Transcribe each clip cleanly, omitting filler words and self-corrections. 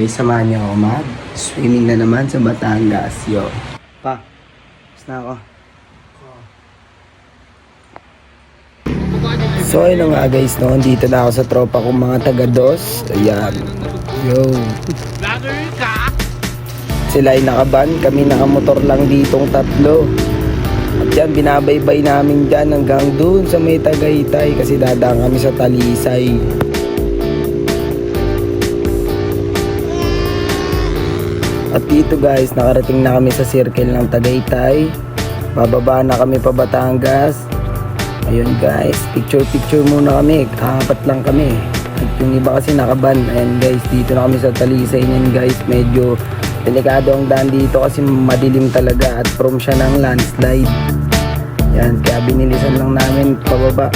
guys, samahan niyo ako mag-swimming na naman sa Batangas. Yo. Pa, tapos na ako. So ayun na nga guys, no, dito na ako sa tropa kong mga taga-dos. Ayan. Yo. Sila ay nakaban, kami nakamotor lang ditong tatlo. At yan, binabaybay namin dyan hanggang dun sa may Tagaytay kasi dadaan kami sa Talisay. At dito guys, nakarating na kami sa circle ng Tagaytay. Bababa na kami pa Batangas. Ayun guys, picture muna kami. Apat lang kami. At yung iba kasi nakaban. Ayan guys, dito na kami sa Talisay niyan guys. Medyo delikado ang daan dito kasi madilim talaga at prone siya ng landslide. Yan, kaya binilisan lang namin pababa.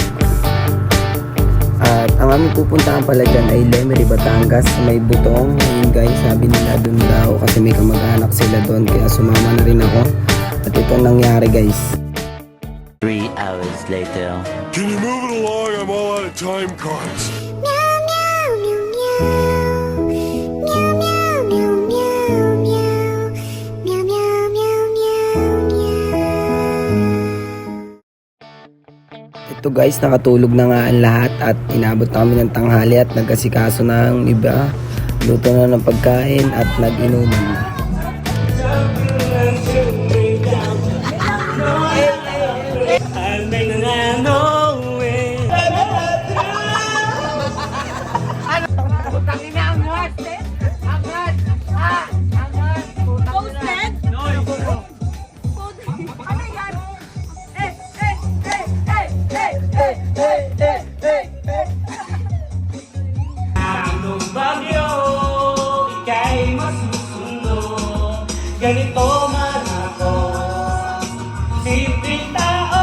At ang aming pupuntahan pala dyan ay Lemery, Batangas, may Butong. Ayun guys, sabi nila dun daw kasi may kamag-anak sila doon kaya sumama na rin ako. At ito nangyari guys. 3 hours later. Can you move it along? I'm all out of time cards. Ito guys, nakatulog na nga ang lahat at inabot na kami ng tanghali at nagkasikaso ng iba. Luto na ng pagkain at nag-inuman na. Bagyo, ika'y masusundo. Ganito man ako, simpleng tao.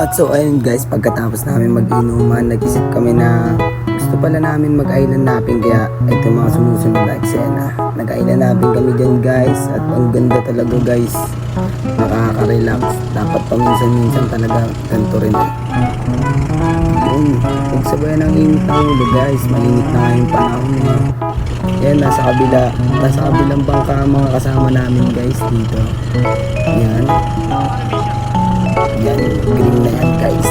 At so ayun guys, pagkatapos namin mag-inuman, nag-isip kami na gusto pala namin mag-island napping. Kaya ito mga sumusunod na eksena. Nag-island napping kami dyan guys. At ang ganda talaga guys. Nakaka-relax. Dapat paminsan-minsan talaga ganito rin eh. Yun, pagsabayan ng init ng ulo guys. Malinit na ngayong panahon eh. Yan, nasa kabilang bangka ang mga kasama namin guys dito. Yan. Yan, green na yan guys.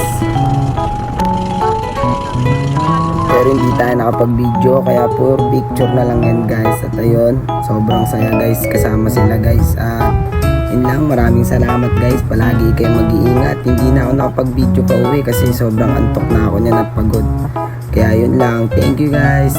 Pero hindi tayo nakapag-video kaya pure picture na lang yan guys. At ayun, sobrang saya guys kasama sila guys. At yun lang, maraming salamat guys. Palagi kayo mag-iingat. Hindi na ako nakapag-video pa uwi kasi sobrang antok na ako niyan at pagod. Kaya yun lang, thank you guys.